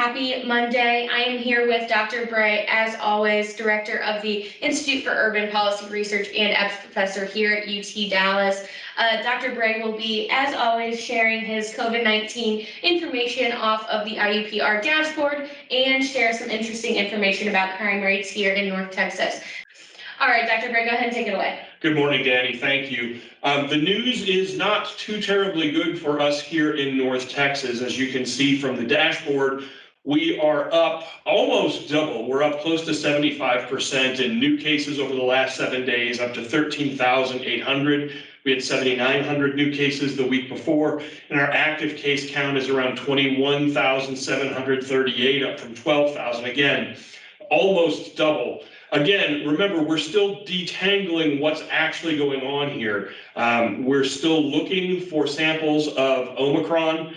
Happy Monday. I am here with Dr. Bray, as always, Director of the Institute for Urban Policy Research and EPPS Professor here at UT Dallas. Dr. Bray will be, as always, sharing his COVID-19 information off of the IUPR dashboard and share some interesting information about crime rates here in North Texas. All right, Dr. Bray, go ahead and take it away. Good morning, Danny. Thank you. The news is not too terribly good for us here in North Texas. As you can see from the dashboard, we are up almost double. We're up close to 75% in new cases over the last 7 days, up to 13,800. We had 7,900 new cases the week before, and our active case count is around 21,738, up from 12,000. Again, almost double. Again, remember, we're still detangling what's actually going on here. We're still looking for samples of Omicron.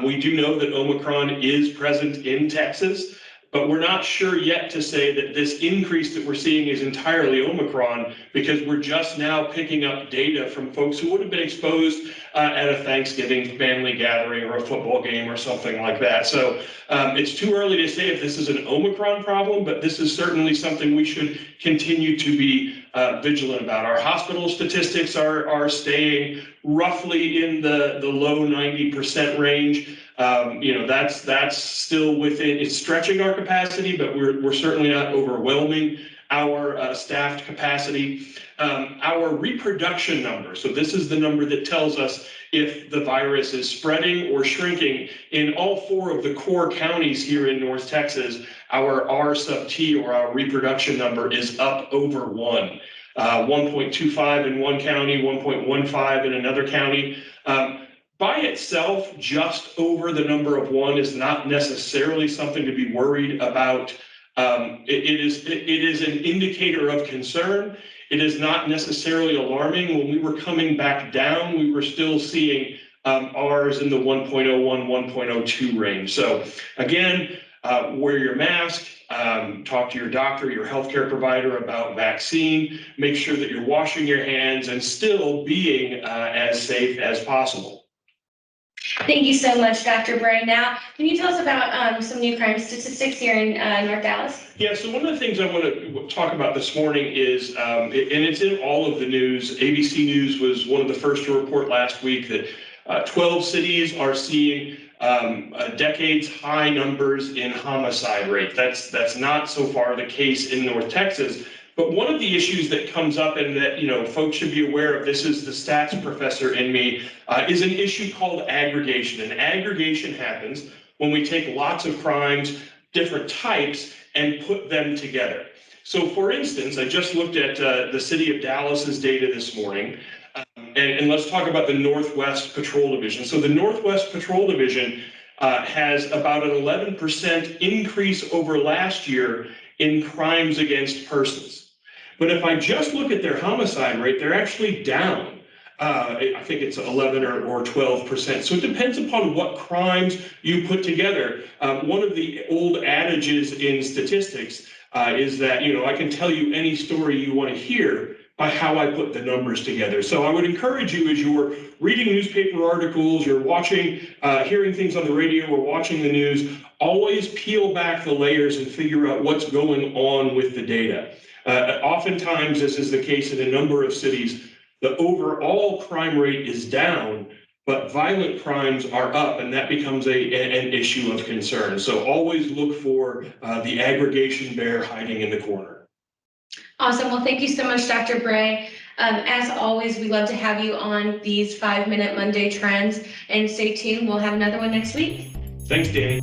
We do know that Omicron is present in Texas, but we're not sure yet to say that this increase that we're seeing is entirely Omicron, because we're just now picking up data from folks who would have been exposed at a Thanksgiving family gathering or a football game or something like that. So it's too early to say if this is an Omicron problem, but this is certainly something we should continue to be vigilant about. Our hospital statistics are staying roughly in the low 90% range. That's still within, it's stretching our capacity, but we're certainly not overwhelming our staffed capacity. Our reproduction number, so this is the number that tells us if the virus is spreading or shrinking in all 4 of the core counties here in North Texas. Our R sub T, or our reproduction number, is up over 1. 1.25 in one county, 1.15 in another county. By itself, just over the number of 1 is not necessarily something to be worried about. It is an indicator of concern. It is not necessarily alarming. When we were coming back down, we were still seeing R's in the 1.01, 1.02 range. So again, wear your mask, talk to your doctor, your healthcare provider about vaccine, make sure that you're washing your hands and still being as safe as possible. Thank you so much, Dr. Bray. Now, can you tell us about some new crime statistics here in North Dallas? Yeah, so one of the things I want to talk about this morning is, and it's in all of the news, ABC News was one of the first to report last week that 12 cities are seeing decades high numbers in homicide rate. That's not so far the case in North Texas. But one of the issues that comes up, and that folks should be aware of, this is the stats professor in me, is an issue called aggregation. And aggregation happens when we take lots of crimes, different types, and put them together. So for instance, I just looked at the city of Dallas's data this morning, and let's talk about the Northwest Patrol Division. So the Northwest Patrol Division has about an 11% increase over last year in crimes against persons. But if I just look at their homicide rate, they're actually down. I think it's 11 or 12%. So it depends upon what crimes you put together. One of the old adages in statistics is that, I can tell you any story you want to hear by how I put the numbers together. So I would encourage you, as you're reading newspaper articles, you're watching, hearing things on the radio or watching the news, always peel back the layers and figure out what's going on with the data. Oftentimes, as is the case in a number of cities, the overall crime rate is down, but violent crimes are up, and that becomes an issue of concern. So always look for the aggregation bear hiding in the corner. Awesome. Well, thank you so much, Dr. Bray. As always, we love to have you on these 5-Minute Monday Trends, and stay tuned. We'll have another one next week. Thanks, Danny.